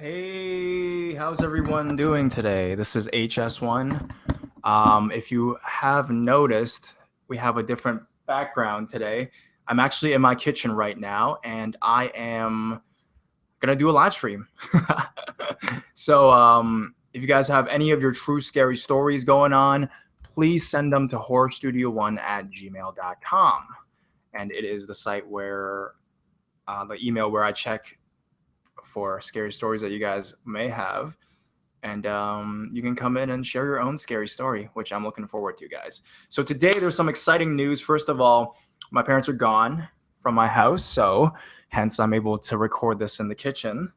Hey, how's everyone doing today? This is HS1. If you have noticed, we have a different background today. I'm actually in my kitchen right now, and I am gonna do a live stream. So, if you guys have any of your true scary stories going on, please send them to horrorstudio1@gmail.com. And it is the site where the email where I check for scary stories that you guys may have. And you can come in and share your own scary story, which I'm looking forward to, guys. So today there's some exciting news. First of all, my parents are gone from my house, so hence I'm able to record this in the kitchen.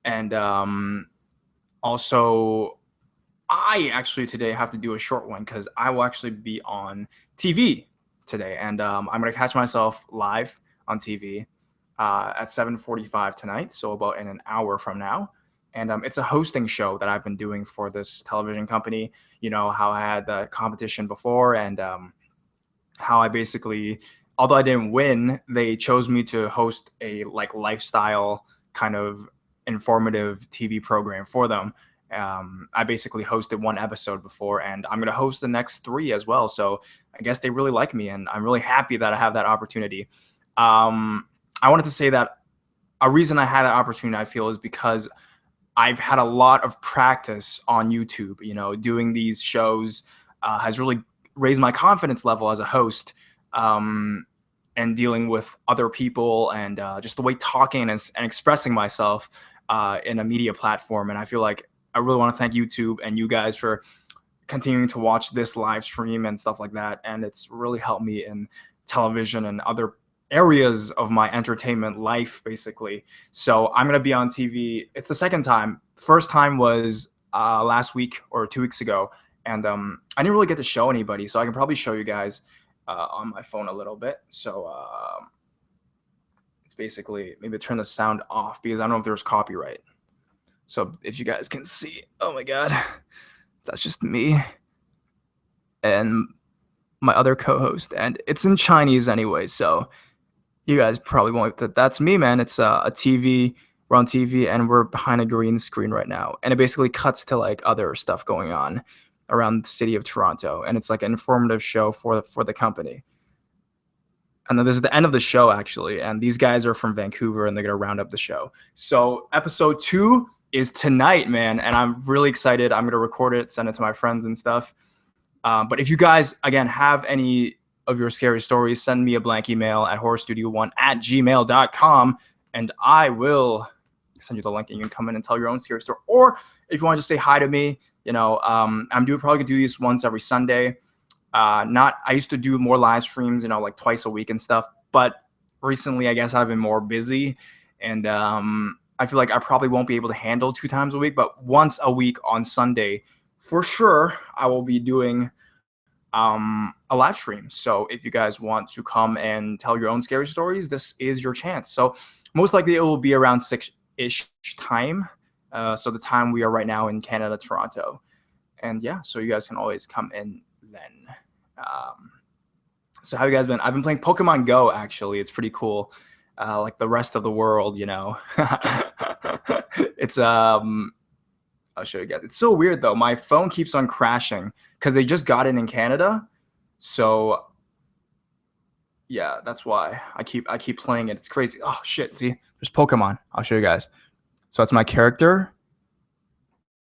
And also, I actually today have to do a short one because I will actually be on TV today, and I'm gonna catch myself live on TV at 7:45 tonight, so about in an hour from now. And it's a hosting show that I've been doing for this television company. You know how I had the competition before, and how I basically, although I didn't win, they chose me to host a like lifestyle kind of informative TV program for them. I basically hosted one episode before, and I'm going to host the next three as well. So I guess they really like me, and I'm really happy that I have that opportunity. I wanted to say that a reason I had that opportunity, I feel, is because I've had a lot of practice on YouTube. You know, doing these shows has really raised my confidence level as a host, and dealing with other people, and just the way talking and expressing myself in a media platform. And I feel like I really want to thank YouTube and you guys for continuing to watch this live stream and stuff like that. And it's really helped me in television and other areas of my entertainment life, basically. So I'm going to be on TV. It's the second time. First time was last week or 2 weeks ago. And I didn't really get to show anybody. So I can probably show you guys on my phone a little bit. So it's basically, maybe turn the sound off because I don't know if there's copyright. So if you guys can see, oh my God, that's just me and my other co-host, and it's in Chinese anyway. So you guys probably won't. That's me, man. It's a TV. We're on TV, and we're behind a green screen right now, and it basically cuts to like other stuff going on around the city of Toronto, and it's like an informative show for the company. And then this is the end of the show, actually, and these guys are from Vancouver, and they're gonna round up the show. So episode 2 is tonight, man, and I'm really excited. I'm gonna record it, send it to my friends and stuff. But if you guys, again, have any of your scary stories, send me a blank email at horrorstudio1@gmail.com, and I will send you the link, and you can come in and tell your own scary story. Or if you want to just say hi to me, you know, I'm probably gonna do these once every Sunday. I used to do more live streams, you know, like twice a week and stuff, but recently I guess I've been more busy, and I feel like I probably won't be able to handle 2 times a week, but once a week on Sunday, for sure, I will be doing a live stream. So if you guys want to come and tell your own scary stories, this is your chance. So most likely it will be around 6-ish time. So the time we are right now in Canada, Toronto. And yeah, so you guys can always come in then. So how you guys been? I've been playing Pokemon Go, actually. It's pretty cool. Like the rest of the world, you know. It's I'll show you guys. It's so weird though. My phone keeps on crashing because they just got it in Canada. So yeah, that's why I keep playing it. It's crazy. Oh shit! See, there's Pokemon. I'll show you guys. So that's my character.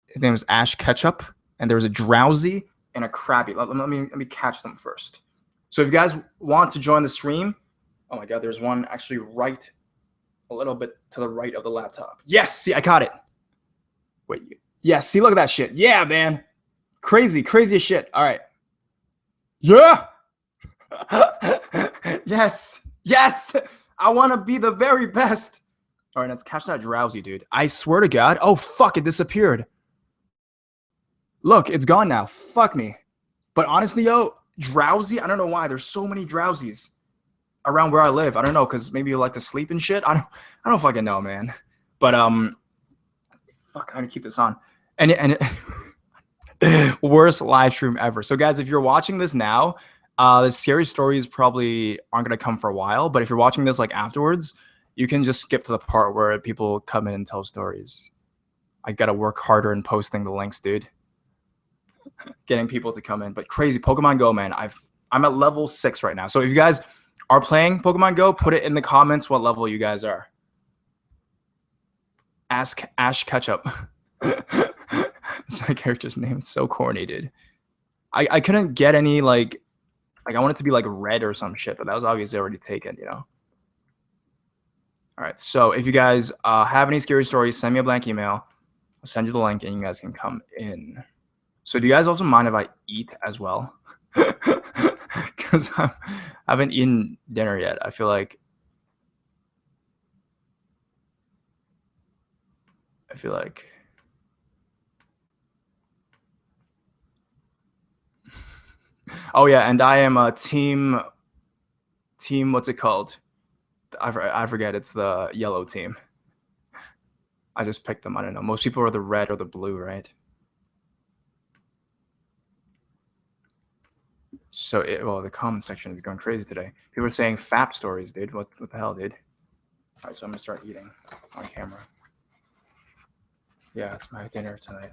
His name is Ash Ketchup, and there's a Drowsy and a Krabby. Let me catch them first. So if you guys want to join the stream, oh my God, there's one actually right a little bit to the right of the laptop. Yes, see, I caught it. Wait, yes, see, look at that shit. Yeah, man, crazy as shit. All right, yeah. Yes, I want to be the very best. All right, let's catch that Drowsy, dude. I swear to God. Oh fuck, it disappeared. Look, it's gone now. Fuck me. But honestly, yo, Drowsy, I don't know why. There's so many Drowsies around where I live. I don't know, because maybe you like to sleep and shit. I don't fucking know, man. But fuck, I'm gonna keep this on. And worst live stream ever. So guys, if you're watching this now, the scary stories probably aren't gonna come for a while. But if you're watching this like afterwards, you can just skip to the part where people come in and tell stories. I gotta work harder in posting the links, dude. Getting people to come in, but crazy Pokemon Go, man. I'm at level 6 right now. So if you guys are playing Pokemon Go, put it in the comments what level you guys are. Ask Ash Ketchup. That's my character's name. It's so corny, dude. I couldn't get any like I want it to be like red or some shit, but that was obviously already taken, you know. All right, so if you guys have any scary stories, send me a blank email. I'll send you the link, and you guys can come in. So do you guys also mind if I eat as well? Because I haven't eaten dinner yet. I feel like oh yeah, and I am a team what's it called? I forget. It's the yellow team. I just picked them. I don't know. Most people are the red or the blue, right? So well, the comment section is going crazy today. People are saying fap stories, dude. What the hell, dude? All right, so I'm gonna start eating on camera. Yeah, it's my dinner tonight.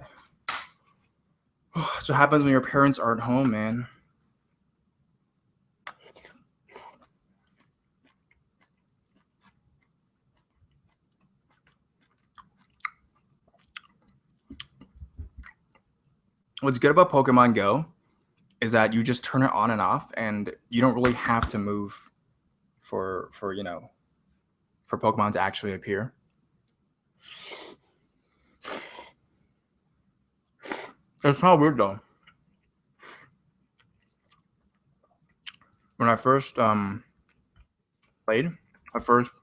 That's what happens when your parents aren't home, man. What's good about Pokemon Go is that you just turn it on and off, and you don't really have to move for Pokemon to actually appear. It's not weird though. When I first played, one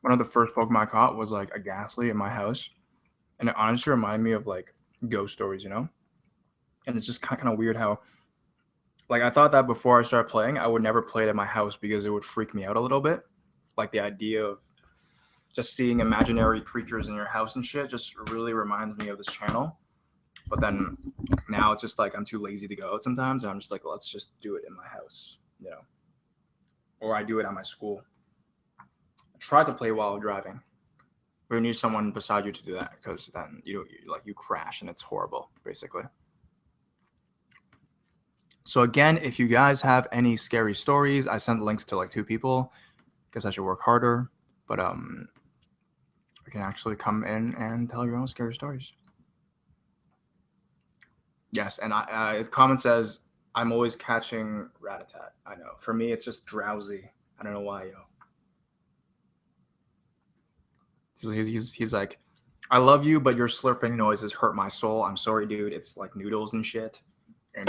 of the first Pokemon I caught was like a Ghastly in my house, and it honestly reminded me of like ghost stories, you know. And it's just kind of weird how, like, I thought that before I started playing, I would never play it at my house because it would freak me out a little bit. Like the idea of just seeing imaginary creatures in your house and shit just really reminds me of this channel. But then now it's just like I'm too lazy to go out sometimes, and I'm just like, let's just do it in my house, you know, or I do it at my school. I try to play while driving. But you need someone beside you to do that because then you crash and it's horrible, basically. So again, if you guys have any scary stories, I sent links to like 2 people. Guess I should work harder, but you can actually come in and tell your own scary stories. Yes, and the comment says I'm always catching rat-a-tat. I know. For me, it's just drowsy. I don't know why, yo. He's like, I love you, but your slurping noises hurt my soul. I'm sorry, dude. It's like noodles and shit, and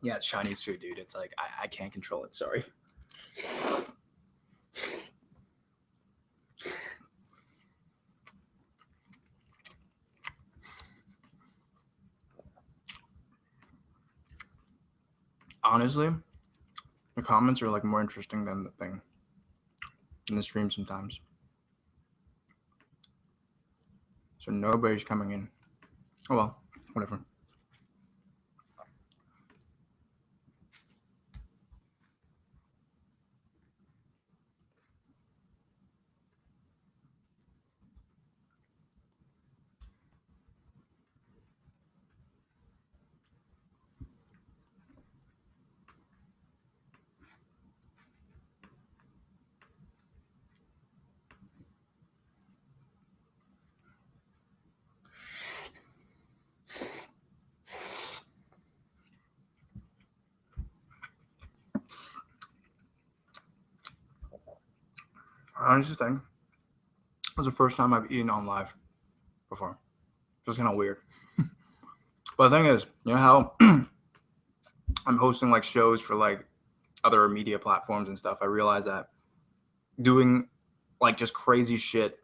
yeah, it's Chinese food, dude. It's like I can't control it. Sorry. Honestly, the comments are like more interesting than the thing in the stream sometimes. So nobody's coming in. Oh well, whatever. Honestly, thing was the first time I've eaten on live before. It was kind of weird. But the thing is, you know how I'm hosting like shows for like other media platforms and stuff. I realized that doing like just crazy shit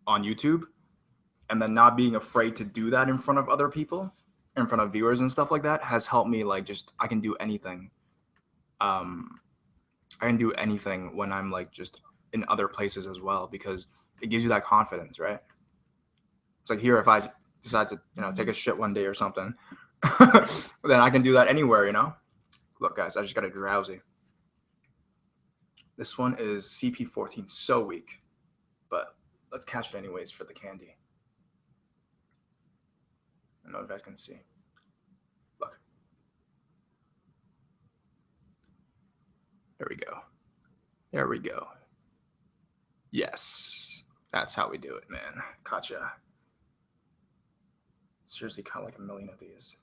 on YouTube and then not being afraid to do that in front of other people, in front of viewers and stuff like that, has helped me like just I can do anything. I can do anything when I'm like just in other places as well because it gives you that confidence, right? It's like here, if I decide to, take a shit one day or something, then I can do that anywhere, you know? Look, guys, I just got a drowsy. This one is CP14, so weak, but let's catch it anyways for the candy. I don't know if you guys can see. Look. There we go. There we go. Yes. That's how we do it, man. Gotcha. Seriously, kind of like a million of these.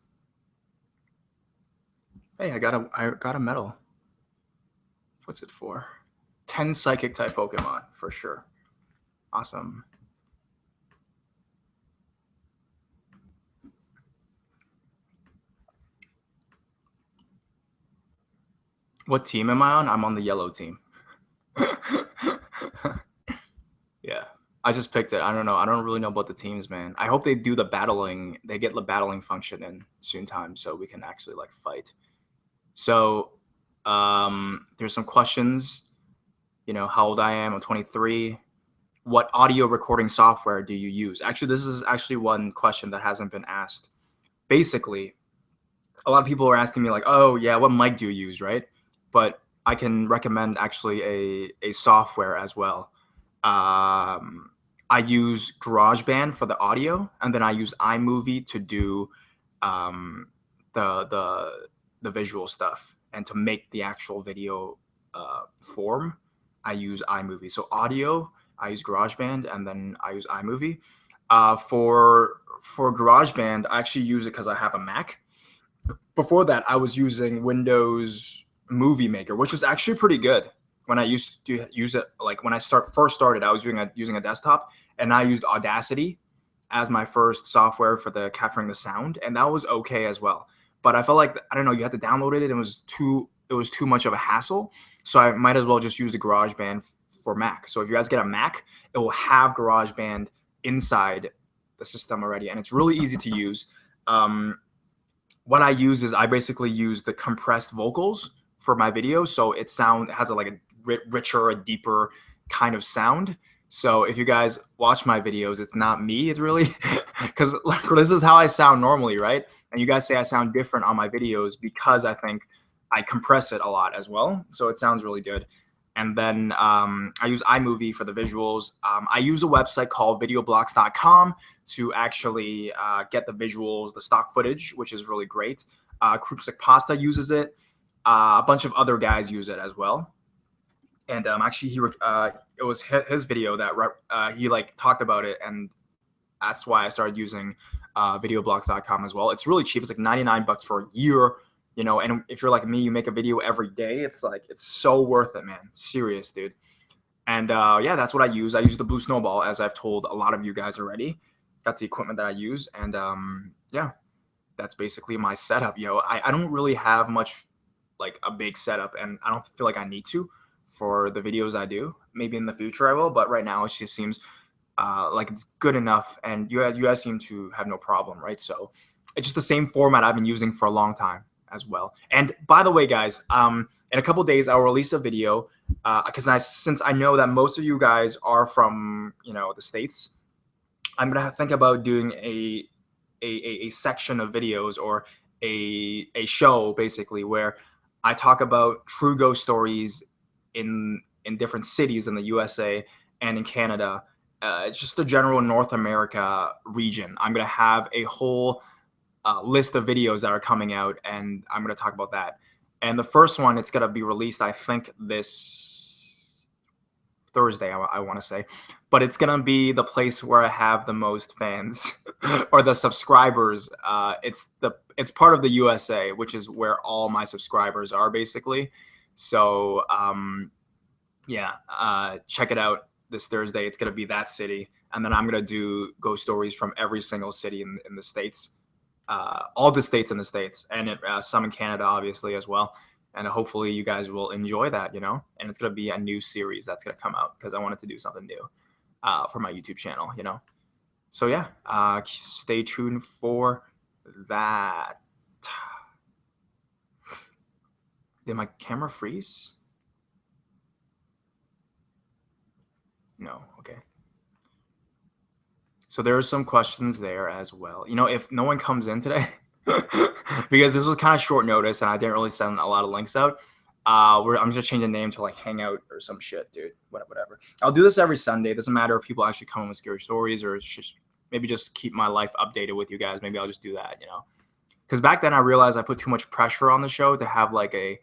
Hey, I got a medal. What's it for? 10 psychic type Pokemon for sure. Awesome. What team am I on? I'm on the yellow team. Yeah. I just picked it. I don't know. I don't really know about the teams, man. I hope they do the battling. They get the battling function in soon time so we can actually like fight. So there's some questions. You know, how old I am. I'm 23. What audio recording software do you use? Actually, this is actually one question that hasn't been asked. Basically, a lot of people are asking me like, oh yeah, what mic do you use, right? But I can recommend actually a software as well. I use GarageBand for the audio, and then I use iMovie to do the visual stuff, and to make the actual video form, I use iMovie. So audio, I use GarageBand, and then I use iMovie. For GarageBand, I actually use it because I have a Mac. Before that, I was using Windows Movie Maker, which was actually pretty good. When I used to use it, like when I first started, I was using a desktop, and I used Audacity as my first software for the capturing the sound, and that was okay as well. But I felt like, I don't know, you had to download it, and it was too much of a hassle. So I might as well just use the GarageBand for Mac. So if you guys get a Mac, it will have GarageBand inside the system already, and it's really easy to use. What I use is I basically use the compressed vocals for my videos, so it has a richer, a deeper kind of sound. So if you guys watch my videos, it's not me, it's really because like, this is how I sound normally, right? And you guys say I sound different on my videos because I think I compress it a lot as well, so it sounds really good. And then I use iMovie for the visuals. I use a website called videoblocks.com to actually get the visuals, the stock footage, which is really great. Krupsik Pasta uses it. A bunch of other guys use it as well. And actually, it was his video that he like talked about it, and that's why I started using videoblocks.com as well. It's really cheap. It's like $99 for a year. You know, and if you're like me, you make a video every day, it's so worth it, man. Serious, dude. And yeah, that's what I use. I use the Blue Snowball, as I've told a lot of you guys already. That's the equipment that I use. And yeah, that's basically my setup, yo. I don't really have much, like a big setup, and I don't feel like I need to for the videos I do. Maybe in the future I will, but right now it just seems like it's good enough. And you guys seem to have no problem, right? So it's just the same format I've been using for a long time as well. And by the way, guys, in a couple days I'll release a video because since I know that most of you guys are from the States, I'm gonna think about doing a section of videos, or a show basically, where I talk about true ghost stories in different cities in the USA and in Canada. It's just the general North America region. I'm gonna have a whole list of videos that are coming out, and I'm going to talk about that. And the first one, it's going to be released, I think, this Thursday, I want to say. But it's going to be the place where I have the most fans or the subscribers. It's part of the USA, which is where all my subscribers are, basically. So yeah, check it out this Thursday. It's going to be that city. And then I'm going to do ghost stories from every single city in the States. All the states in the States, and some in Canada, obviously, as well. And hopefully you guys will enjoy that, and it's going to be a new series that's going to come out, because I wanted to do something new for my YouTube channel, So yeah, stay tuned for that. Did my camera freeze? No, okay. So there are some questions there as well. If no one comes in today, because this was kind of short notice and I didn't really send a lot of links out, I'm going to change the name to like Hangout or some shit, dude. Whatever. I'll do this every Sunday. It doesn't matter if people actually come in with scary stories, or it's just maybe just keep my life updated with you guys. Maybe I'll just do that, you know. Because back then I realized I put too much pressure on the show to have like a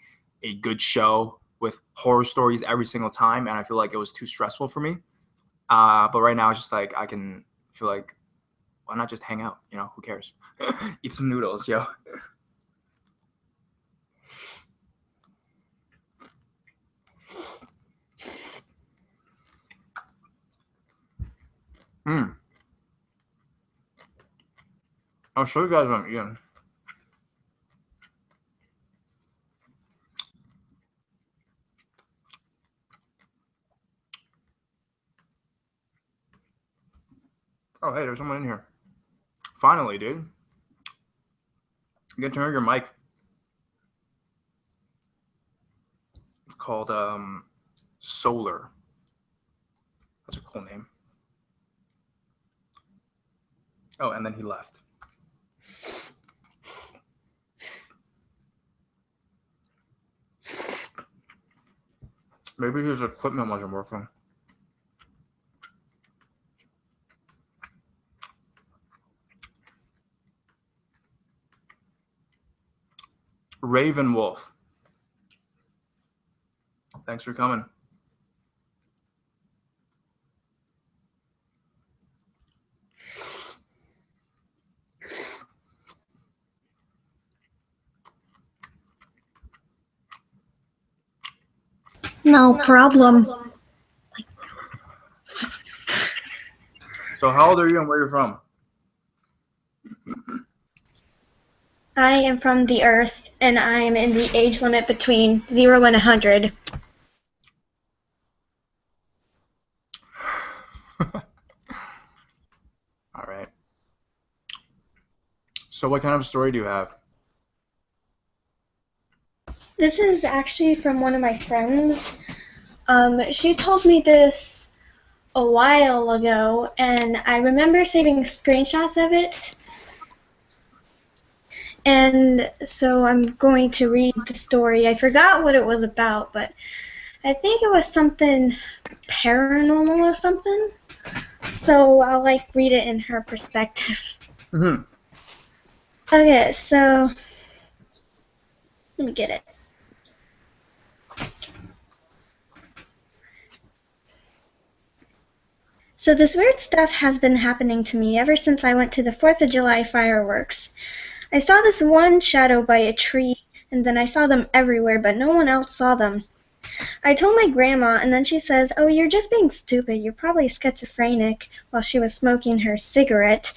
good show with horror stories every single time, and I feel like it was too stressful for me. But right now it's just like I can feel like, why not just hang out? You know, who cares? Eat some noodles, yo. I'll show you guys what I'm eating. Oh, hey, there's someone in here. Finally, dude. You can turn on your mic. It's called Solar. That's a cool name. Oh, and then he left. Maybe his equipment wasn't working. Raven Wolf. Thanks for coming. No problem. So how old are you and where you're from? I am from the Earth, and I am in the age limit between 0 and 100. All right. So what kind of story do you have? This is actually from one of my friends. She told me this a while ago, and I remember saving screenshots of it. And so I'm going to read the story. I forgot what it was about, but I think it was something paranormal or something. So I'll read it in her perspective. Mm-hmm. Okay, so let me get it. So this weird stuff has been happening to me ever since I went to the 4th of July fireworks. I saw this one shadow by a tree, and then I saw them everywhere, but no one else saw them. I told my grandma, and then she says, "Oh, you're just being stupid. You're probably schizophrenic," while she was smoking her cigarette.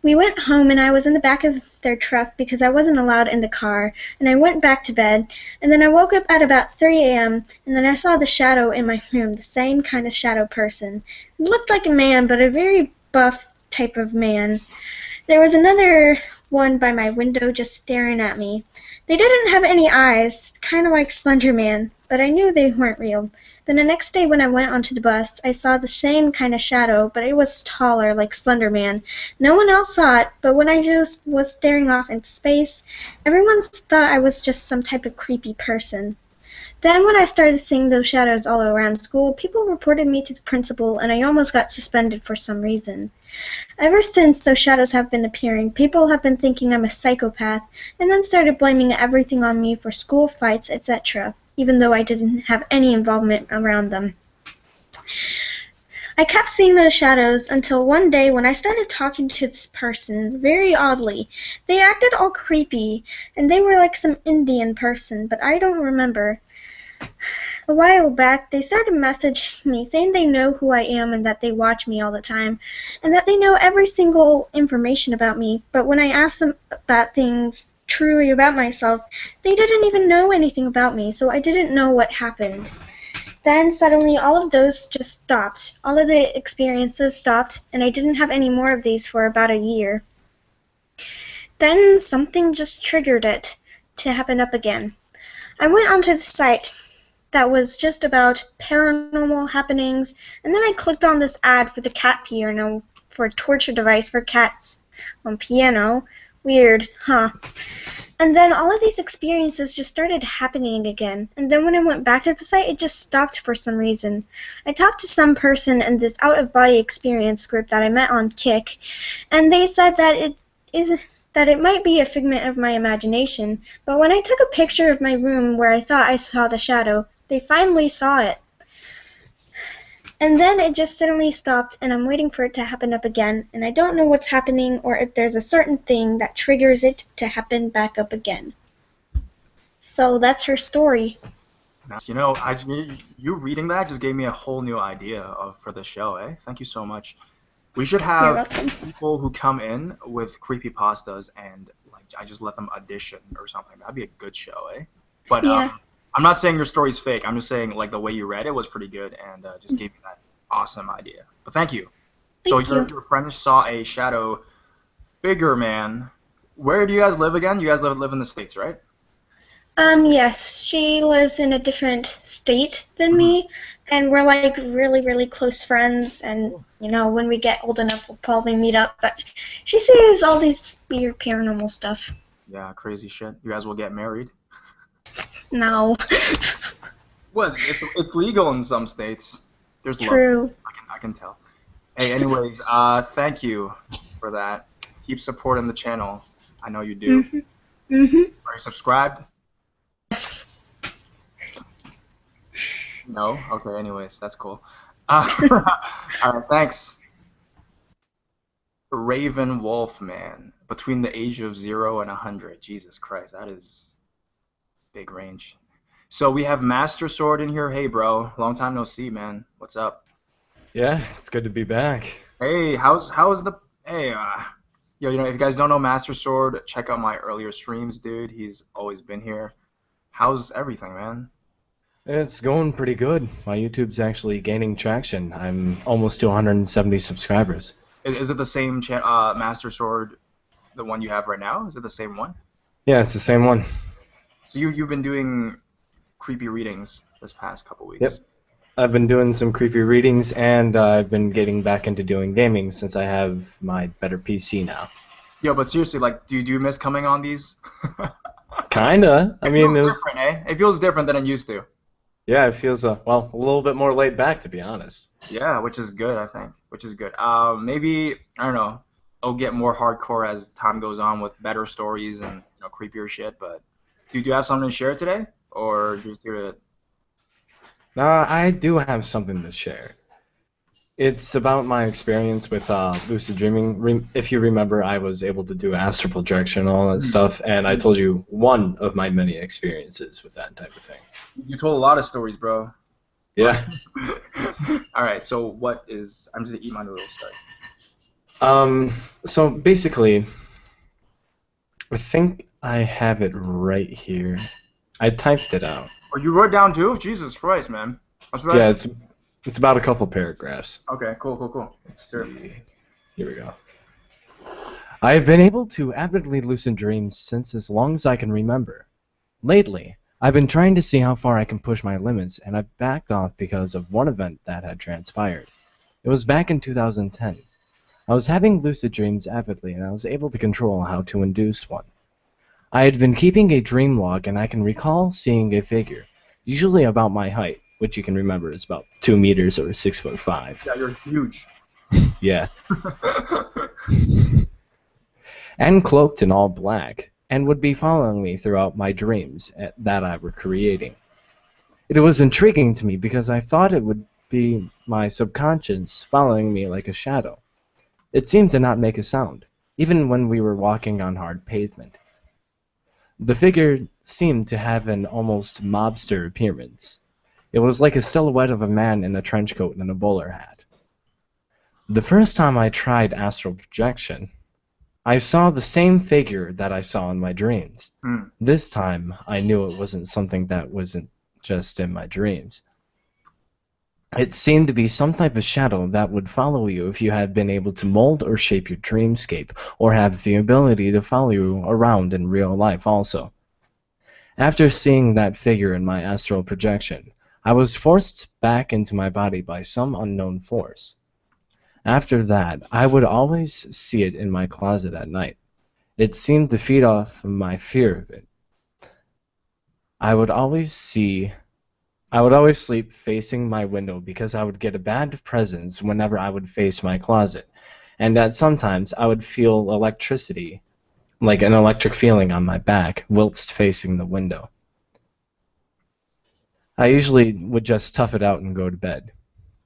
We went home, and I was in the back of their truck because I wasn't allowed in the car, and I went back to bed, and then I woke up at about 3 a.m., and then I saw the shadow in my room, the same kind of shadow person. It looked like a man, but a very buff type of man. There was another one by my window just staring at me. They didn't have any eyes, kind of like Slender Man, but I knew they weren't real. Then the next day when I went onto the bus, I saw the same kind of shadow, but it was taller, like Slender Man. No one else saw it, but when I just was staring off into space, everyone thought I was just some type of creepy person. Then when I started seeing those shadows all around school, people reported me to the principal, and I almost got suspended for some reason. Ever since those shadows have been appearing, people have been thinking I'm a psychopath, and then started blaming everything on me for school fights, etc., even though I didn't have any involvement around them. I kept seeing those shadows until one day when I started talking to this person, very oddly. They acted all creepy, and they were like some Indian person, but I don't remember. A while back, they started messaging me saying they know who I am and that they watch me all the time, and that they know every single information about me, but when I asked them about things truly about myself, they didn't even know anything about me, so I didn't know what happened. Then suddenly all of those just stopped. All of the experiences stopped, and I didn't have any more of these for about a year. Then something just triggered it to happen up again. I went onto the site that was just about paranormal happenings, and then I clicked on this ad for the cat piano, for a torture device for cats on piano, Weird, huh? And then all of these experiences just started happening again. And then when I went back to the site, it just stopped for some reason. I talked to some person in this out-of-body experience group that I met on Kick, and they said that it might be a figment of my imagination. But when I took a picture of my room where I thought I saw the shadow, they finally saw it. And then it just suddenly stopped, and I'm waiting for it to happen up again, and I don't know what's happening or if there's a certain thing that triggers it to happen back up again. So that's her story. You know, you reading that just gave me a whole new idea for the show, eh? Thank you so much. We should You're have welcome. people who come in with creepypastas and like I just let them audition or something. That'd be a good show, eh? But Yeah. I'm not saying your story's fake. I'm just saying like the way you read it was pretty good and just gave me that awesome idea. But thank you. So Thank you. your friend saw a shadow bigger man. Where do you guys live again? You guys live in the States, right? Yes, she lives in a different state than Mhm. me, and we're like really, really close friends, and when we get old enough, we'll probably meet up, but she sees all these weird paranormal stuff. Yeah, crazy shit. You guys will get married. No. Well, it's legal in some states. There's love. True. I can tell. Hey, anyways, thank you for that. Keep supporting the channel. I know you do. Mhm. Mhm. Are you subscribed? Yes. No? Okay, anyways, that's cool. All right, thanks. Raven Wolfman. Between the age of 0 and 100. Jesus Christ, that is big range. So we have Master Sword in here. Hey, bro. Long time no see, man. What's up? Yeah, it's good to be back. Hey, how's the hey yo, if you guys don't know Master Sword, check out my earlier streams, dude. He's always been here. How's everything, man? It's going pretty good. My YouTube's actually gaining traction. I'm almost to 170 subscribers. Is it the same Master Sword, the one you have right now? Is it the same one? Yeah, it's the same one. So you've been doing creepy readings this past couple Yep. weeks. I've been doing some creepy readings, and I've been getting back into doing gaming since I have my better PC now. Yo, but seriously, like, do you miss coming on these? Kinda. I It mean, feels it was. different, eh? It feels different than it used to. Yeah, it feels well, a little bit more laid back, to be honest. Yeah, which is good, I think. Which is good. Maybe I don't know. It'll get more hardcore as time goes on with better stories and creepier shit. But do you have something to share today, or just here to? I do have something to share. It's about my experience with lucid dreaming. If you remember, I was able to do astral projection and all that stuff, and I told you one of my many experiences with that type of thing. You told a lot of stories, bro. Yeah. All right. So what is? I'm just gonna eat my noodles. Sorry. So basically, I think I have it right here. I typed it out. Oh, you wrote down too? Jesus Christ, man. That's right. Yeah, it's about a couple paragraphs. Okay. Cool. Let's Sure. see. Here we go. I have been able to avidly lucid dreams since as long as I can remember. Lately, I've been trying to see how far I can push my limits, and I've backed off because of one event that had transpired. It was back in 2010. I was having lucid dreams avidly, and I was able to control how to induce one. I had been keeping a dream log, and I can recall seeing a figure, usually about my height, which you can remember is about 2 meters or 6'5". Yeah, you're huge. Yeah. And cloaked in all black, and would be following me throughout my dreams that I were creating. It was intriguing to me because I thought it would be my subconscious following me like a shadow. It seemed to not make a sound, even when we were walking on hard pavement. The figure seemed to have an almost mobster appearance. It was like a silhouette of a man in a trench coat and a bowler hat. The first time I tried astral projection, I saw the same figure that I saw in my dreams. This time, I knew it wasn't something that wasn't just in my dreams. It seemed to be some type of shadow that would follow you if you had been able to mold or shape your dreamscape, or have the ability to follow you around in real life also. After seeing that figure in my astral projection, I was forced back into my body by some unknown force. After that, I would always see it in my closet at night. It seemed to feed off my fear of it. I would always sleep facing my window because I would get a bad presence whenever I would face my closet, and that sometimes I would feel electricity, like an electric feeling on my back, whilst facing the window. I usually would just tough it out and go to bed.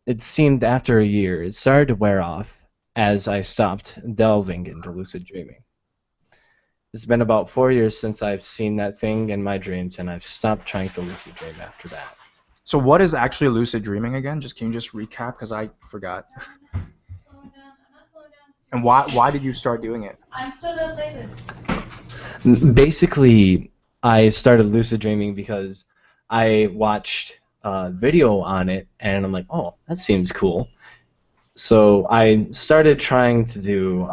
It seemed after a year it started to wear off as I stopped delving into lucid dreaming. It's been about 4 years since I've seen that thing in my dreams, and I've stopped trying to lucid dream after that. So what is actually lucid dreaming again? Can you just recap because I forgot. And why did you start doing it? I'm still gonna play this. Basically, I started lucid dreaming because I watched a video on it, and I'm like, oh, that seems cool. So I started trying to do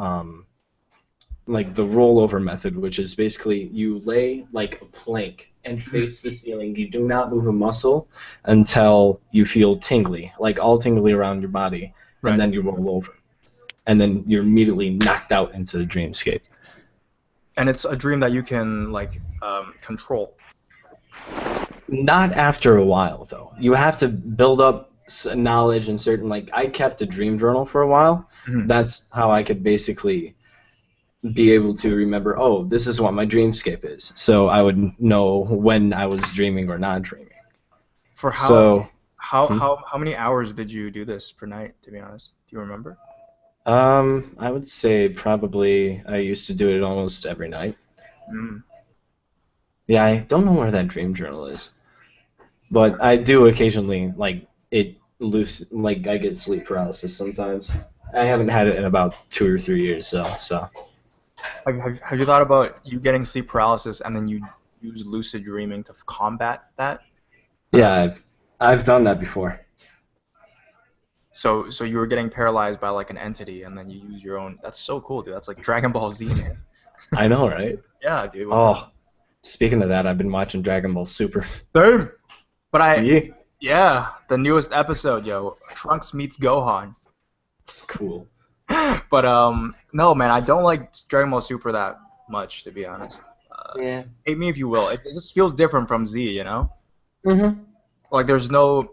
like the rollover method, which is basically you lay like a plank and face the ceiling. You do not move a muscle until you feel tingly, like all tingly around your body, Right. and then you roll over. And then you're immediately knocked out into the dreamscape. And it's a dream that you can like control. Not after a while, though. You have to build up knowledge and certain, like, I kept a dream journal for a while. Mhm. That's how I could basically be able to remember, oh, this is what my dreamscape is. So I would know when I was dreaming or not dreaming. For So, how many hours did you do this per night, to be honest? Do you remember? I would say probably I used to do it almost every night. Mm. Yeah, I don't know where that dream journal is, but I do occasionally like I get sleep paralysis sometimes. I haven't had it in about 2 or 3 years though, so. Have you thought about you getting sleep paralysis and then you use lucid dreaming to combat that? Yeah, I've done that before. So you were getting paralyzed by like an entity and then you use your own. That's so cool, dude. That's like Dragon Ball Z, man. I know, right? Yeah, dude. Oh, speaking of that, I've been watching Dragon Ball Super. Same. But Yeah, yeah, the newest episode, yo, Trunks meets Gohan. it's cool. But no, man, I don't like Dragon Ball Super that much, to be honest. Yeah. Hate me if you will. It just feels different from Z, you know? Mhm. Like there's no,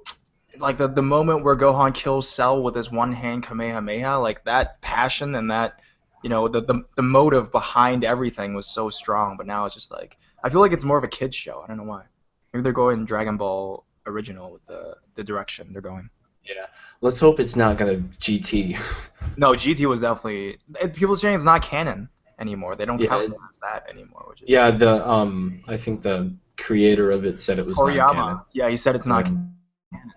like the moment where Gohan kills Cell with his one hand Kamehameha, like that passion and that, the motive behind everything was so strong. But now it's just like I feel like it's more of a kids show. I don't know why. Maybe they're going Dragon Ball original with the direction they're going. Yeah. Let's hope it's not gonna GT. No, GT was definitely. People saying it's not canon anymore. They don't count it as that anymore. Which is Yeah, I think the creator of it said it was not canon. Toriyama. Yeah, he said it's not canon.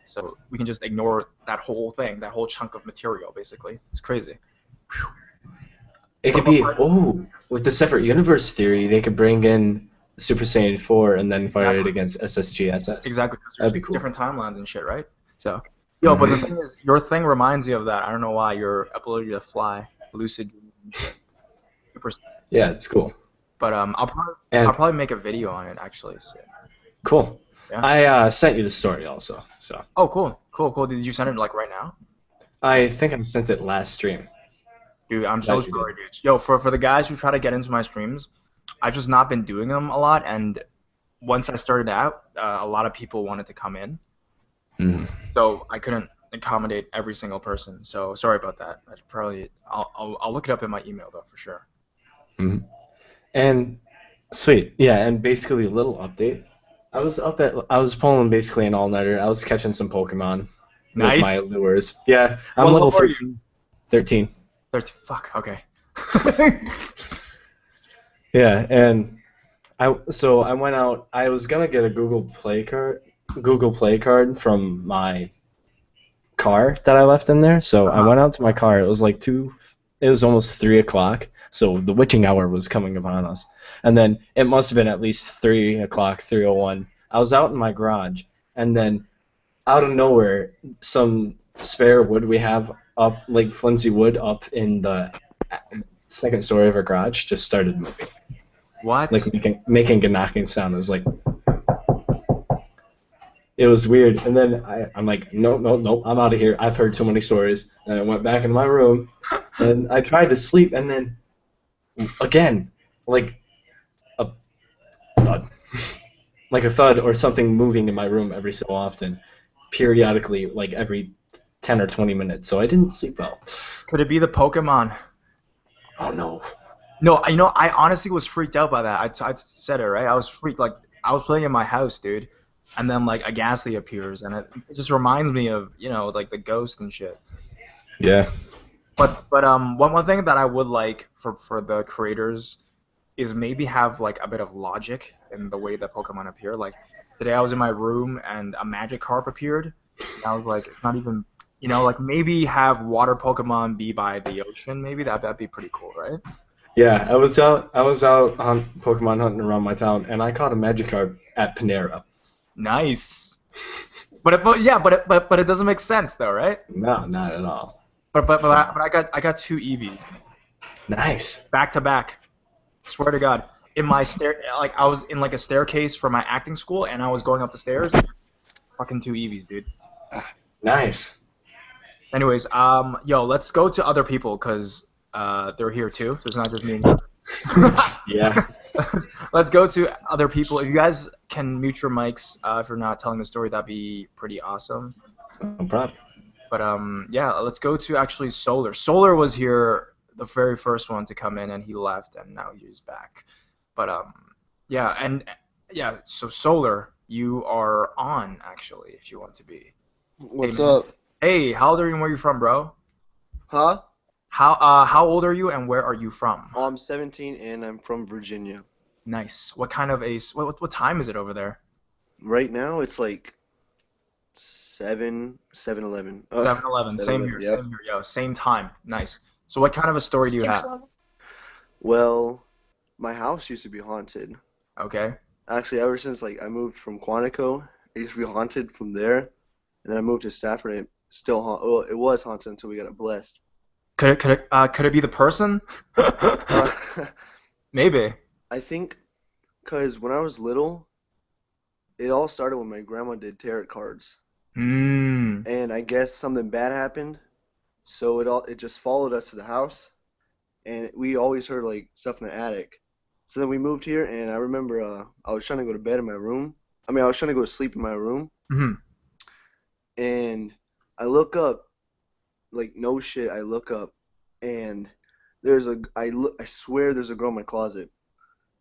So we can just ignore that whole thing, that whole chunk of material, basically. It's crazy. It could be with the separate universe theory, they could bring in Super Saiyan 4 and then fire it against SSGSS. Exactly, because That'd there's be cool. different timelines and shit, right? So, yo, but the thing is, your thing reminds me of that. I don't know why. Your ability to fly, lucid. Yeah, it's cool. But I'll probably make a video on it actually. So. Cool. Yeah. I sent you the story also. So. Oh, cool. Did you send it like right now? I think I sent it last stream. Dude, I'm so sorry, dude. Yo, for the guys who try to get into my streams, I've just not been doing them a lot, and once I started out, a lot of people wanted to come in, so I couldn't accommodate every single person. So sorry about that. I'll look it up in my email though for sure. And sweet, yeah, and basically a little update. I was pulling basically an all-nighter. I was catching some Pokemon with my lures. Yeah, I'm level 13. 13. 13. Fuck. Okay. Yeah, and I went out. I was gonna get a Google Play card from my car that I left in there. So I went out to my car. It was it was almost 3 o'clock. So the witching hour was coming upon us. And then it must have been at least 3 o'clock, 3:01. I was out in my garage, and then out of nowhere, some spare wood we have up, like flimsy wood up in the second story of our garage, just started moving. What? Like making a knocking sound. It was like, it was weird. And then I'm like, nope, I'm out of here. I've heard too many stories. And I went back in my room, and I tried to sleep, and then again, like a thud, like a thud or something moving in my room every so often, periodically, like every 10 or 20 minutes. So I didn't sleep well. Could it be the Pokemon? Oh no. No, I honestly was freaked out by that. I said it right. I was freaked. Like I was playing in my house, dude, and then like a ghastly appears, and it just reminds me of like the ghost and shit. Yeah. But one thing that I would like for the creators is maybe have like a bit of logic in the way that Pokemon appear. Like today I was in my room and a Magikarp appeared, and I was like, it's not even, like maybe have water Pokemon be by the ocean. Maybe that'd be pretty cool, right? Yeah, I was out on Pokemon hunting around my town, and I caught a Magikarp at Panera. Nice. But it doesn't make sense though, right? No, not at all. But So I got two Eevees nice. back to back. Swear to God. In my like I was in like a staircase for my acting school, and I was going up the stairs. Fucking two Eevees, dude. Nice. Anyways, yo, let's go to other people because they're here too. So it's not just me and you. Yeah, Let's go to other people. If you guys can mute your mics, if you're not telling the story, that'd be pretty awesome. no problem. But yeah, let's go to actually Solar. Solar was here, the very first one to come in, and he left, and now he's back. But yeah, and yeah, so Solar, you are on actually, if you want to be. Hey What's man. up? Hey, how old are you and where are you from, bro? Huh? How old are you and where are you from? Oh, I'm 17 and I'm from Virginia. Nice. What kind of what time is it over there? Right now it's like 7:11. 7:11. Same 7:11. here. Yep. Same here, yo. Same time. Nice. So what kind of a story do you have? Well, my house used to be haunted. Okay. Actually, ever since like I moved from Quantico, it used to be haunted from there, and then I moved to Stafford and it still well, it was haunted until we got it blessed. Could it be the person? Uh, Maybe. I think because when I was little, it all started when my grandma did tarot cards, Hmm. and I guess something bad happened, so it just followed us to the house, and we always heard like stuff in the attic. So then we moved here, and I remember I was trying to go to bed in my room. I mean, I was trying to go to sleep in my room, Hmm. and I look up, like no shit, I look up, and I swear there's a girl in my closet.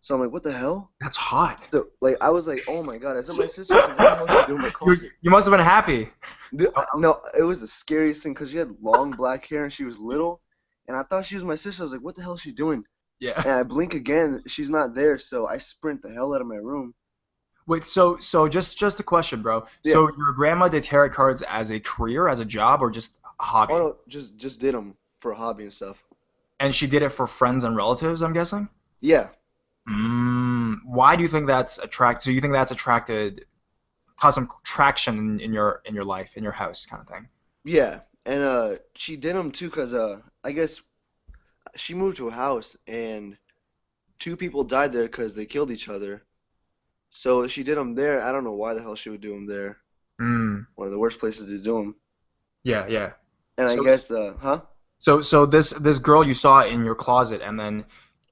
So I'm like, what the hell? That's hot. So like I was like, oh my god, is it my sister? I was like, what the hell is she doing in my You closet? you must have been happy. Dude, no, it was the scariest thing because she had long black hair and she was little, and I thought she was my sister. I was like, what the hell is she doing? Yeah. And I blink again, she's not there, so I sprint the hell out of my room. Wait, so just a question, bro. Yeah. So your grandma did tarot cards as a career, as a job, or just a hobby? Oh no, just did them for a hobby and stuff. And she did it for friends and relatives, I'm guessing? Yeah, Why do you think that's attract? So you think that's attracted, caused some traction in your life, in your house, kind of thing? yeah, and she did them too because I guess she moved to a house and two people died there because they killed each other. So she did them there. I don't know why the hell she would do them there. Mm. One of the worst places to do them. Yeah, yeah. And I So guess huh? so this girl you saw in your closet, and then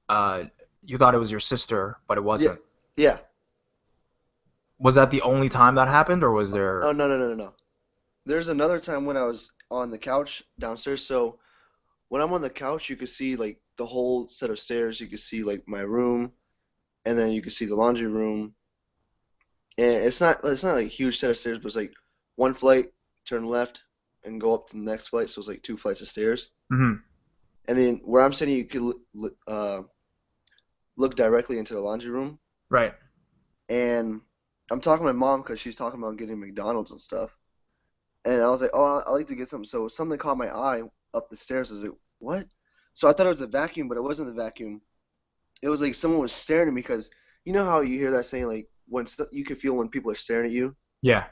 uh you thought it was your sister, but it Yeah, wasn't. yeah. Was that the only time that happened, or was Oh there? no no no no no. There's another time when I was on the couch downstairs. So when I'm on the couch, you could see like the whole set of stairs. You could see like my room, and then you could see the laundry room. And it's not like a huge set of stairs, but it's like one flight, turn left, and go up to the next flight. So it's like two flights of stairs. Hmm. And then where I'm sitting, you could look directly into the laundry room. Right. And I'm talking to my mom because she's talking about getting McDonald's and stuff. And I was like, oh, I like to get something. So something caught my eye up the stairs. I was like, what? So I thought it was a vacuum, but it wasn't a vacuum. It was like someone was staring at me because you know how you hear that saying like when you can feel when people are staring at you. Yeah.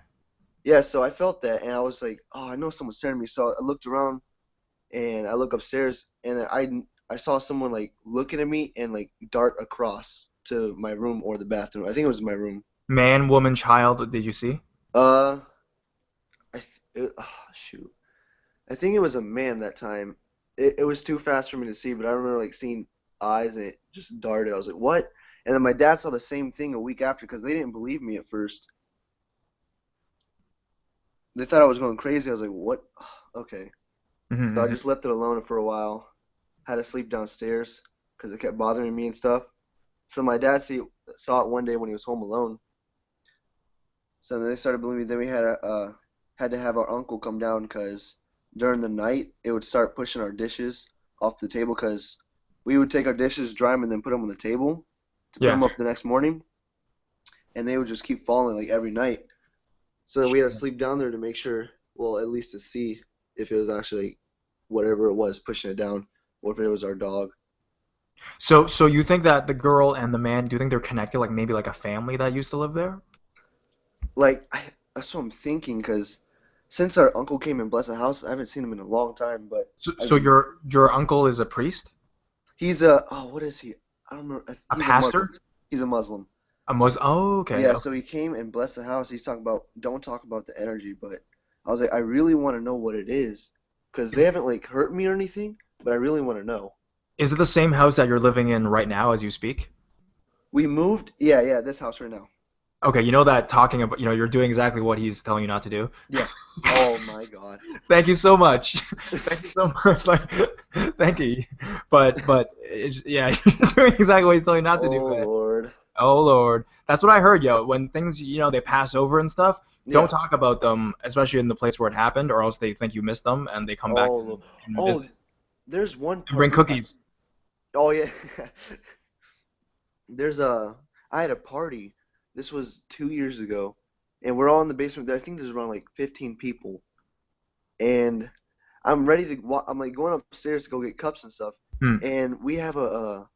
Yeah, so I felt that, and I was like, oh, I know someone's staring at me. So I looked around, and I look upstairs, and I saw someone like looking at me and like dart across to my room or the bathroom. I think it was my room. Man, woman, child, did you see? Uh, shoot. I think it was a man that time. It was too fast for me to see, but I remember like seeing eyes and it just darted. I was like, what? And then my dad saw the same thing a week after because they didn't believe me at first. They thought I was going crazy. I was like, what? Okay. So I Hmm. just left it alone for a while. Had to sleep downstairs because it kept bothering me and stuff. So my dad saw it one day when he was home alone. So then they started believing me. Then we had to have our uncle come down because during the night it would start pushing our dishes off the table because we would take our dishes, dry them, and then put them on the table to put Yeah. them up the next morning, and they would just keep falling like every night. So then we had to sleep down there to make sure, well, at least to see if it was actually whatever it was pushing it down, or if it was our dog. So you think that the girl and the man, do you think they're connected, like maybe like a family that used to live there? Like that's what I'm thinking because since our uncle came and blessed the house, I haven't seen him in a long time. But So, I so your uncle is a priest, He's a what is he? I don't remember. a He's a Muslim. pastor, He's a Muslim. a Muslim. Oh, okay, Yeah, okay. so he came and blessed the house. He's talking about don't talk about the energy, but I was like, I really want to know what it is, because they Is haven't like hurt me or anything, but I really want to know. is it the same house that you're living in right now as you speak? We moved, yeah, yeah, this house right now. Okay, you know that talking about, you're doing exactly what he's telling you not to do. Yeah. Oh my God. Thank you so much. Thank you so much. Like, thank you. But it's, yeah, you're doing exactly what he's telling you not to do, Oh man. Lord. Oh Lord, that's what I heard, yo. When things, they pass over and stuff, don't Yeah. talk about them, especially in the place where it happened, or else they think you missed them and they come back Oh Lord. and Oh, visit there's one and part bring we had. cookies. Oh yeah. There's a I had a party. This was 2 years ago, and we're all in the basement there. I think there's around like 15 people, and I'm ready to. I'm like going upstairs to go get cups and stuff, Hmm. and we have a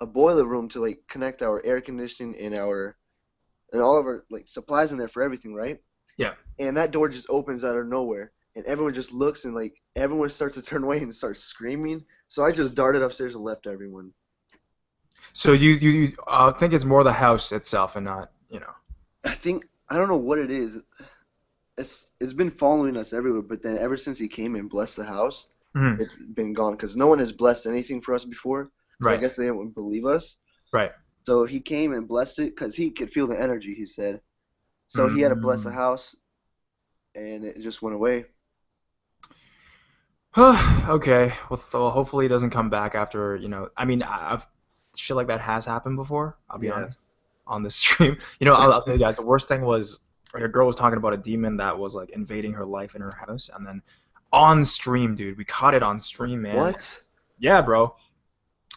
boiler room to like connect our air conditioning and all of our like supplies in there for everything, right? Yeah. And that door just opens out of nowhere, and everyone just looks and like everyone starts to turn away and starts screaming. So I just darted upstairs and left everyone. So you think it's more the house itself and not. I don't know what it is. It's been following us everywhere, but then ever since he came and blessed the house, Hmm. it's been gone because no one has blessed anything for us before. So I Right. guess they didn't believe us. Right. So he came and blessed it because he could feel the energy, he said. So he had to bless the Mm. house, and it just went away. Okay. Well, hopefully it doesn't come back after. I mean, I've shit like that has happened before. I'll be Yeah. honest. On this stream. I'll tell you guys, the worst thing was like a girl was talking about a demon that was like invading her life in her house, and then on stream, dude, we caught it on stream, man. What? Yeah, bro.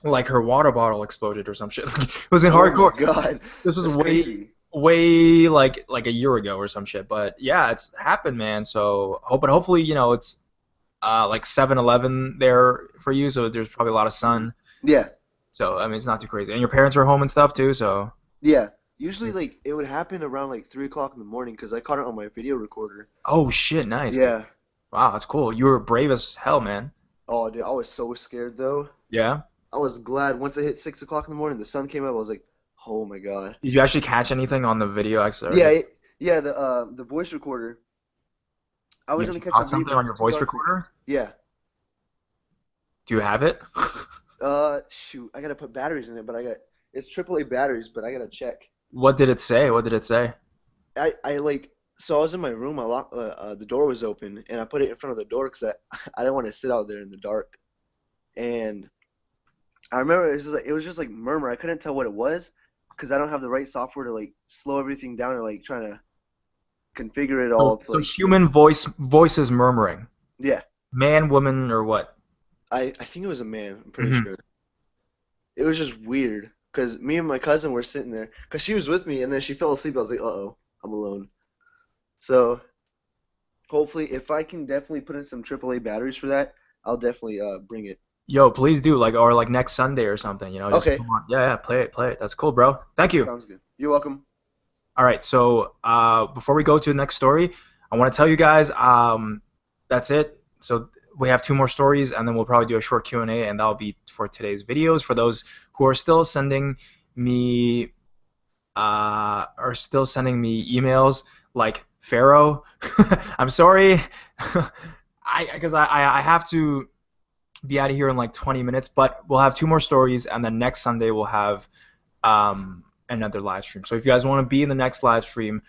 Like her water bottle exploded or some shit. It was in Oh my hardcore. God. This was That's way, crazy. way like a year ago or some shit. But yeah, it's happened, man. So but hopefully, it's like 7-Eleven there for you, so there's probably a lot of Hmm. sun. Yeah. So I mean, it's not too crazy, and your parents are home and stuff too. So Yeah. Usually, like, it would happen around like 3 o'clock in the morning because I caught it on my video recorder. oh shit, nice, dude. Yeah. Wow, that's cool. You were brave as hell, man. Oh, dude, I was so scared though. Yeah. I was glad once it hit 6 o'clock in the morning, the sun came up. I was like, oh my God. Did you actually catch anything on the video? Actually, or Yeah, did yeah, the voice recorder. I you was gonna actually catch a caught video, something but it on was your too voice dark for. recorder? Yeah. Do you have it? Shoot, I gotta put batteries in it, but it's AAA batteries, but I gotta check. What did it say? What did it say? I like so I was in my room. I locked the door was open, and I put it in front of the door because I didn't want to sit out there in the dark. And I remember it was just like murmur. I couldn't tell what it was because I don't have the right software to like slow everything down and like trying to configure it all So, to so like human voices murmuring. yeah. Man, woman, or what? I think it was a man. I'm pretty Hmm. sure. It was just weird because me and my cousin were sitting there because she was with me and then she fell asleep. I was like, uh-oh, I'm alone. So hopefully, if I can definitely put in some AAA batteries for that, I'll definitely bring it. Yo, please do or like next Sunday or something. Just Okay, come on. Yeah, yeah, play it. That's cool, bro. Thank you. sounds good. You're welcome. All right, so before we go to the next story, I want to tell you guys that's it. So we have two more stories, and then we'll probably do a short Q&A, and that'll be for today's videos. For those who are still sending me emails like Pharaoh, I'm sorry, I have to. be out of here in like 20 minutes, but we'll have two more stories, and then next Sunday we'll have another live stream. So if you guys want to be in the next live stream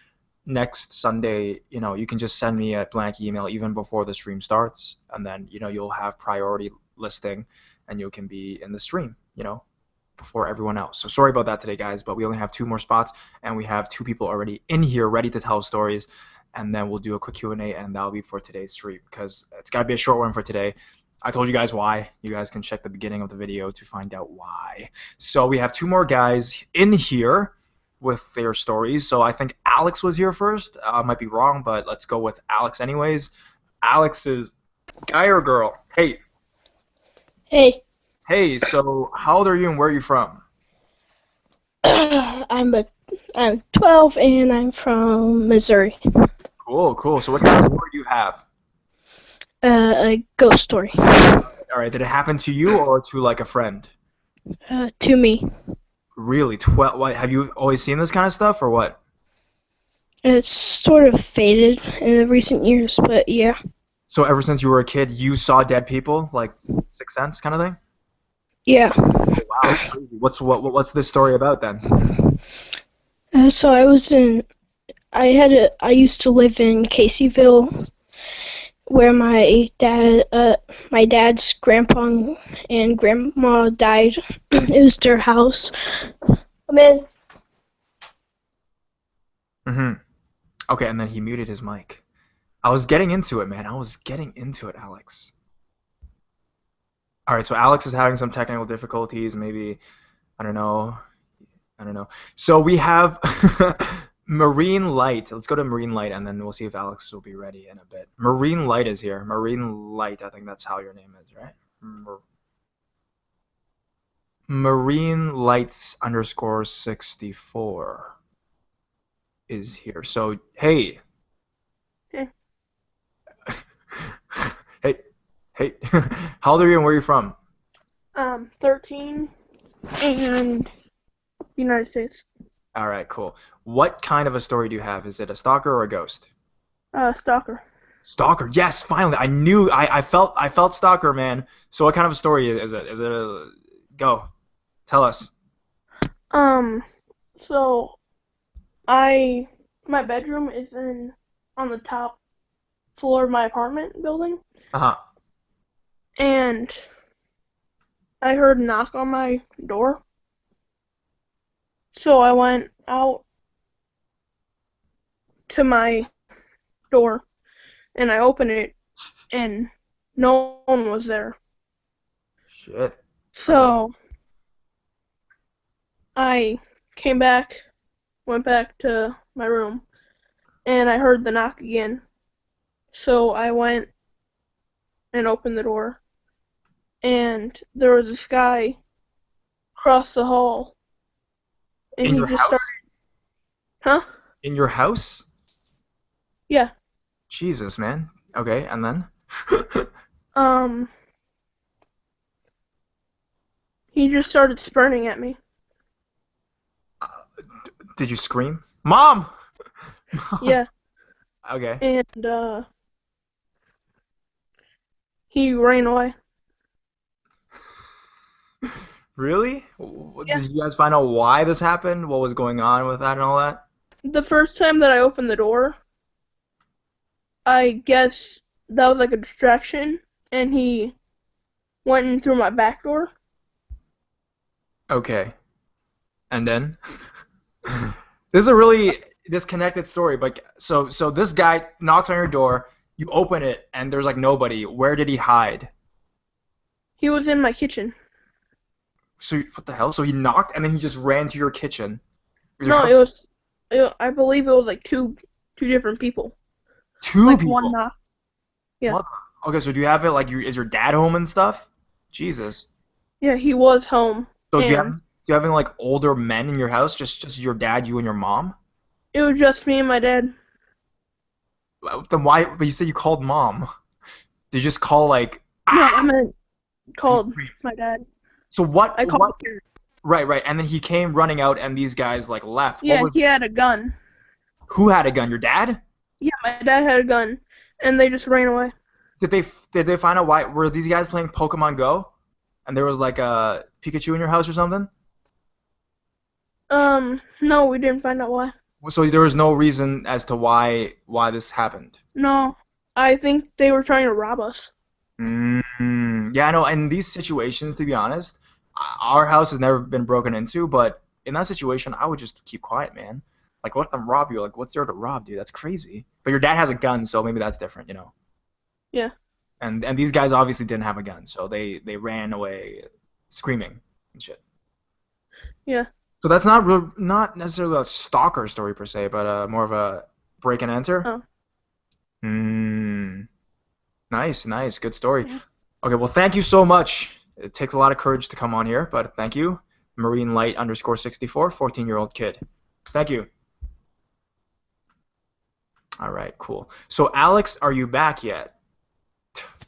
next Sunday, you can just send me a blank email even before the stream starts, and then you'll have priority listing, and you can be in the stream, before everyone else. So sorry about that today, guys, but we only have two more spots, and we have two people already in here ready to tell stories, and then we'll do a quick Q&A, and that'll be for today's stream because it's got to be a short one for today. I told you guys why. You guys can check the beginning of the video to find out why. So we have two more guys in here with their stories. So I think Alex was here first. I might be wrong, but let's go with Alex anyways. Alex is guy or girl? Hey. Hey, Hey, so how old are you and where are you from? I'm 12 and I'm from Missouri. Cool, cool. So what kind of story do you have? A ghost story. All right, did it happen to you or to like a friend? To me. Really? 12? What, have you always seen this kind of stuff or what? It's sort of faded in the recent years, but yeah. So ever since you were a kid, you saw dead people, like Sixth Sense kind of thing? Yeah. Oh, wow, crazy. What's this story about then? So I used to live in Caseyville, where my dad's grandpa and grandma died. It was their house. Come in. Okay, and then he muted his mic. I was getting into it, man. I was getting into it, Alex. All right, so Alex is having some technical difficulties. Maybe, I don't know. So we have Marine Light. Let's go to Marine Light, and then we'll see if Alex will be ready in a bit. Marine Light is here. Marine Light, I think that's how your name is, right? Marine Lights _64 is here. So, hey. Hey. Hey. How old are you and where are you from? 13 and United States. All right, cool. What kind of a story do you have? Is it a stalker or a ghost? Stalker. Stalker. Yes, finally. I knew. I felt stalker, man. So what kind of a story is it? Is it a go? Tell us. So my bedroom is on the top floor of my apartment building. Uh-huh. And I heard a knock on my door. So I went out to my door and I opened it and no one was there. Shit. So I came back, went back to my room, and I heard the knock again. So I went and opened the door, and there was this guy across the hall. And In he your just house? started. Huh? In your house? Yeah. Jesus, man. Okay, and then? He just started spurting at me. Did you scream? Mom! Yeah. Okay. And he ran away. Really? Yeah. Did you guys find out why this happened? What was going on with that and all that? The first time that I opened the door, I guess that was like a distraction, and he went in through my back door. Okay. And then? This is a really disconnected story, but so this guy knocks on your door, you open it, and there's like nobody. Where did he hide? He was in my kitchen. So what the hell? So he knocked and then he just ran to your kitchen. No, I believe it was like two different people. Two Like people. one knock. Yeah. Mother- Okay, so do you have it like is your dad home and stuff? Jesus. Yeah, he was home. So do you And have any like older men in your house? Just your dad, you and your mom? it was just me and my dad. Then why? But you said you called mom. Did you just call like? No, I meant called my dad. So what? I called What? my parents. Right. And then he came running out, and these guys like left. Yeah, he had a gun. Who had a gun? Your dad? Yeah, my dad had a gun, and they just ran away. did they find out why were these guys playing Pokemon Go, and there was like a Pikachu in your house or something? No, we didn't find out why. So there was no reason as to why this happened. No, I think they were trying to rob us. Yeah, I know. In these situations, to be honest, our house has never been broken into, but in that situation, I would just keep quiet, man. Like, let them rob you. Like, what's there to rob, dude? That's crazy. But your dad has a gun, so maybe that's different, you know. Yeah. And these guys obviously didn't have a gun, so they ran away screaming and shit. Yeah. So that's not necessarily a stalker story per se, but more of a break and enter. Oh. Nice, good story. Yeah. Okay, well, thank you so much. It takes a lot of courage to come on here, but thank you. Marine Light _64, 14-year-old kid. Thank you. All right, cool. So, Alex, are you back yet?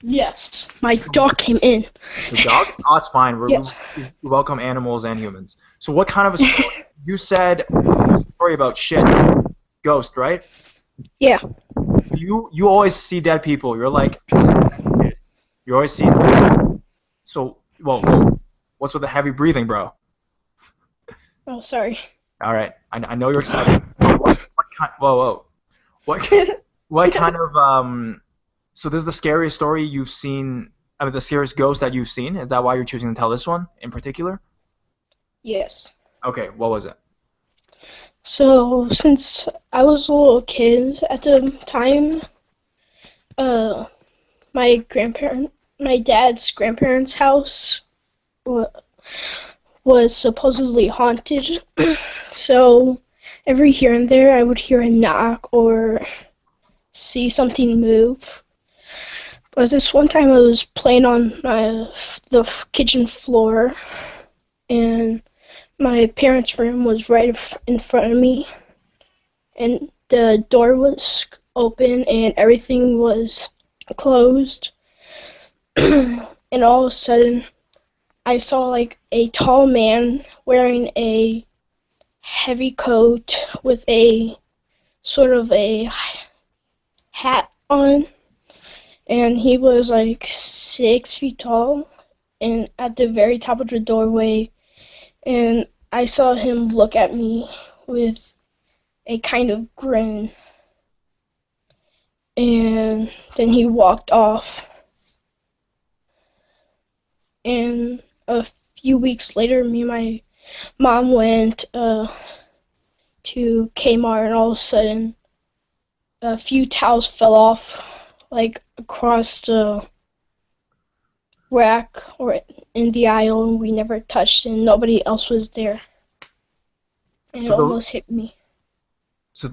Yes, my dog came in. The dog? Oh, it's fine. Yes. We welcome animals and humans. So, what kind of a story? You said a story about shit, ghost, right? Yeah. You always see dead people. You're like, you always see. So, whoa. What's with the heavy breathing, bro? Oh, sorry. All right, I know you're excited. What kind? Whoa. What kind of So this is the scariest story you've seen. I mean, the scariest ghost that you've seen. Is that why you're choosing to tell this one in particular? Yes. Okay, what was it? So, since I was a little kid at the time, my dad's grandparents' house was supposedly haunted. So, every here and there, I would hear a knock or see something move. But this one time, I was playing on the kitchen floor, and my parents' room was right in front of me, and the door was open and everything was closed. And all of a sudden, I saw like a tall man wearing a heavy coat with a sort of a hat on, and he was like 6 feet tall and at the very top of the doorway, and I saw him look at me with a kind of grin, and then he walked off. And a few weeks later, me and my mom went to Kmart, and all of a sudden, a few towels fell off, like across the rack or in the aisle, and we never touched it, and nobody else was there. And it almost hit me. So,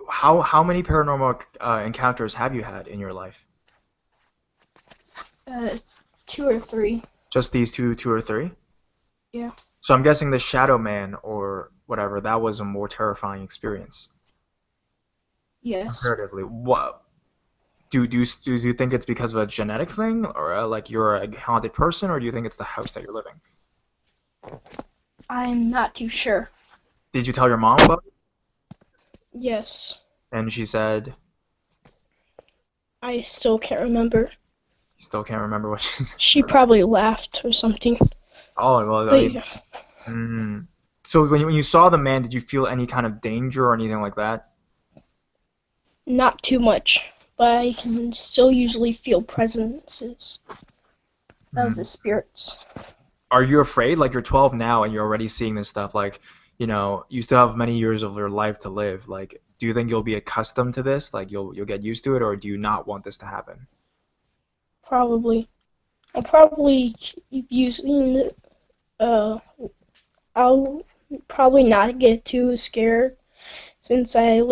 how many paranormal encounters have you had in your life? 2 or 3. Just these two or three? Yeah. So I'm guessing the Shadow Man or whatever, that was a more terrifying experience. Yes. Comparatively, what do you think it's because of a genetic thing, or like you're a haunted person, or do you think it's the house that you're living? I'm not too sure. Did you tell your mom about it? Yes. And she said, I still can't remember. you still can't remember what she. She probably laughed or something. Oh well. But yeah. So when you saw the man, did you feel any kind of danger or anything like that? Not too much, but I can still usually feel presences of the spirits. Are you afraid? Like, you're 12 now and you're already seeing this stuff. Like, you still have many years of your life to live. Like, do you think you'll be accustomed to this? Like, you'll get used to it, or do you not want this to happen? Probably. I'll probably keep using it. I'll probably not get too scared since I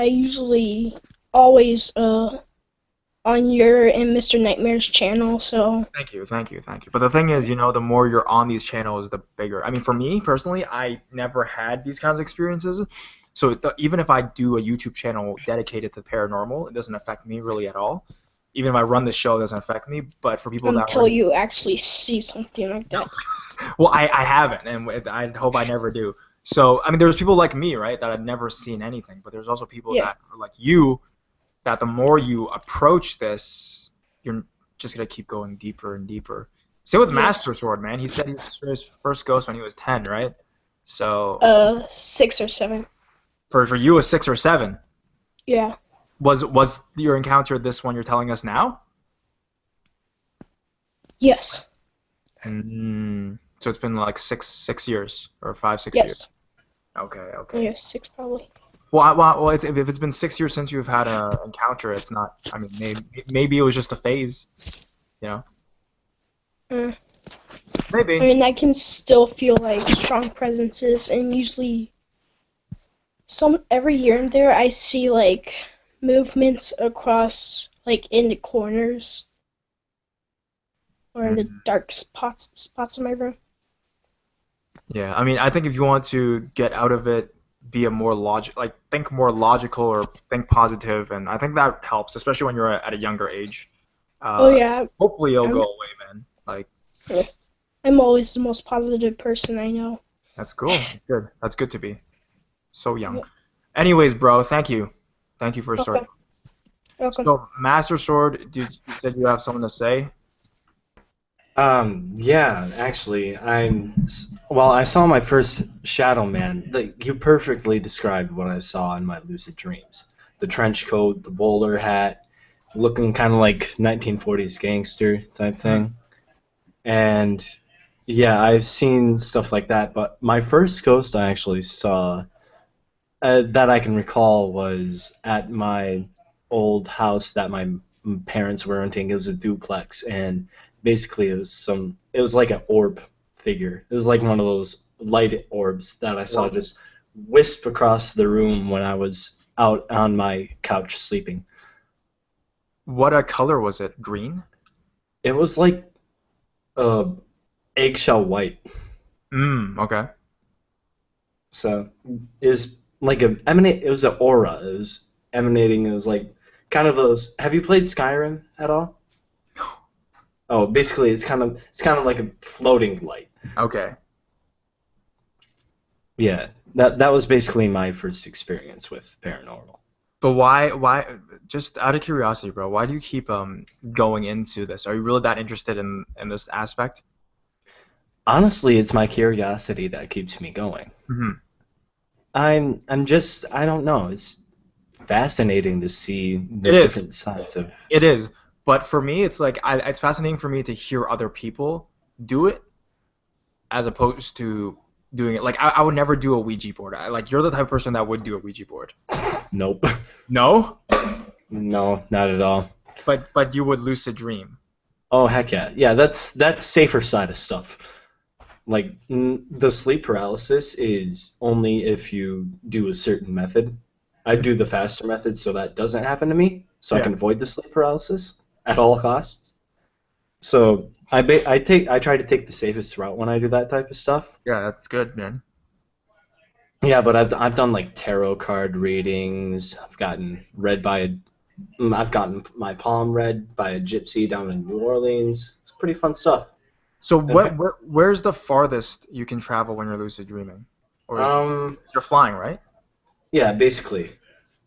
usually always on your and Mr. Nightmare's channel, so. Thank you. But the thing is, the more you're on these channels, the bigger. I mean, for me personally, I never had these kinds of experiences. So even if I do a YouTube channel dedicated to paranormal, it doesn't affect me really at all. Even if I run the show, it doesn't affect me. But for people until you actually see something like that. Well, I haven't, and I hope I never do. So, I mean, there's people like me, right, that I've never seen anything. But there's also people that are like you that the more you approach this, you're just gonna keep going deeper and deeper. Same with Yes. Master Sword, man. He said he saw his first ghost when he was 10, right? So 6 or 7. for you, a 6 or 7. Yeah. Was your encounter this one you're telling us now? Yes. So it's been like 6 years or 5 6 years. Yes. Okay, okay. Yeah, 6 probably. Well, if it's been 6 years since you've had an encounter, it's not. I mean, maybe it was just a phase, you know? I Maybe. mean, I can still feel like strong presences, and usually every year and there I see like movements across like in the corners or in the Mhm. dark spots in my room. Yeah, I mean, I think if you want to get out of it, be a more think more logical or think positive, and I think that helps, especially when you're at a younger age. Oh Uh, yeah, Hopefully it'll I'm go away, man. Like, I'm always the most positive person I know. that's cool. That's good. That's good to be so young. Yeah. Anyways, bro, thank you. Thank you for your story. Welcome. Welcome. So, Master Sword, you said you have something to say? Yeah, actually, well, I saw my first Shadow Man. You perfectly described what I saw in my lucid dreams. The trench coat, the bowler hat, looking kind of like 1940s gangster type thing. And yeah, I've seen stuff like that, but my first ghost I actually saw that I can recall was at my old house that my parents were renting. It was a duplex, and basically it was like an orb figure. It was like one of those light orbs that I saw just wisp across the room when I was out on my couch sleeping. What color was it? Green? It was like uh, eggshell white. Okay. So is like a emanate. It was an aura. It was emanating. It was like kind of those. Have you played Skyrim at all? Oh, basically, it's kind of like a floating light. Okay. Yeah, that was basically my first experience with paranormal. But just out of curiosity, bro, why do you keep going into this? Are you really that interested in this aspect? Honestly, it's my curiosity that keeps me going. Hmm. I'm just I don't know. It's fascinating to see the It is. different sides of. It is. But for me, it's like it's fascinating for me to hear other people do it as opposed to doing it. Like I would never do a Ouija board. Like you're the type of person that would do a Ouija board. Nope. No? No, not at all. But you would lucid dream. Oh heck yeah, yeah. That's safer side of stuff. Like the sleep paralysis is only if you do a certain method. I do the faster method so that doesn't happen to me, so I Yeah. can avoid the sleep paralysis at all costs. So I try to take the safest route when I do that type of stuff. Yeah, that's good, man. Yeah, but I've done like tarot card readings. I've gotten my palm read by a gypsy down in New Orleans. It's pretty fun stuff. So In fact, where's the farthest you can travel when you're lucid dreaming? Or you're flying, right? yeah, basically.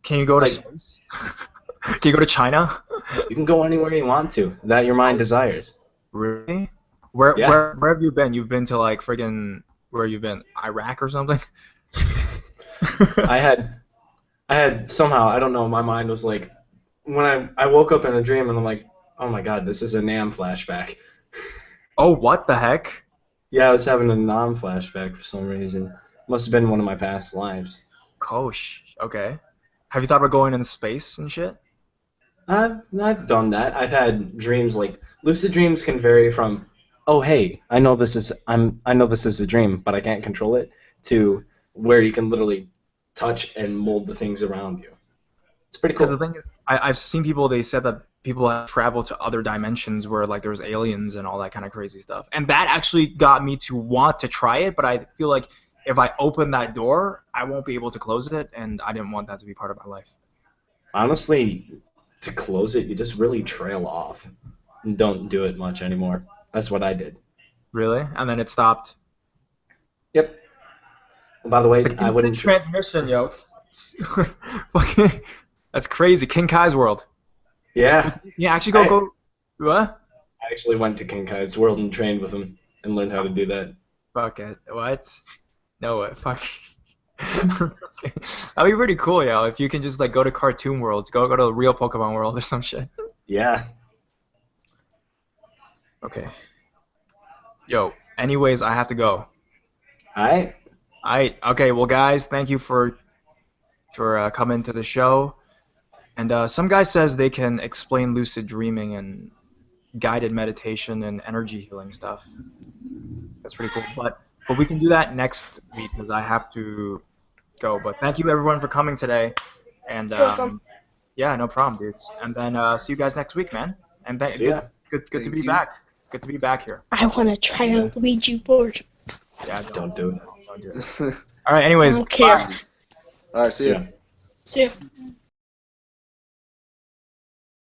Can you go to Like space? Can you go to China? you can go anywhere you want to that your mind desires. Really? Where Yeah. where have you been? You've been to like friggin' where you been? Iraq or something? I had I had somehow I don't know my mind was like when I woke up in a dream and I'm like oh my god this is a Nam flashback. Oh, what the heck? Yeah, I was having a Nam flashback for some reason. Must have been one of my past lives. Kosh. Okay. Have you thought about going in space and shit? I've done that. I've had dreams like lucid dreams can vary from oh hey I know this is a dream but I can't control it to where you can literally touch and mold the things around you. It's pretty Because the cool. thing is, I've seen people. They said that people have traveled to other dimensions where like there's aliens and all that kind of crazy stuff, and that actually got me to want to try it. But I feel like if I open that door, I won't be able to close it, and I didn't want that to be part of my life. Honestly, to close it, you just really trail off and don't do it much anymore. That's what I did. Really? And then it stopped. Yep. By the It's way, like I instant wouldn't. transmission, yo. Fucking. That's crazy. King Kai's world. Yeah. Yeah, actually I- go. What? I actually went to King Kai's world and trained with him and learned how to do that. Fuck it. What? No way. Fuck. Okay. That'd be pretty cool, yo. If you can just like go to cartoon worlds, go to the real Pokemon world or some shit. Yeah. Okay. Yo. Anyways, I have to go. Alright. Okay. Well, guys, thank you for coming to the show. And some guy says they can explain lucid dreaming and guided meditation and energy healing stuff. That's pretty cool. But we can do that next week because I have to go. But thank you everyone for coming today. And Welcome. yeah, no problem, dudes. And then see you guys next week, man. And See ya. good to Thank be you. back. Good to be back here. I want to try a Luigi board. Yeah, Don't do it. don't do it. All right. Anyways, I don't care. bye. All right, see ya. See ya.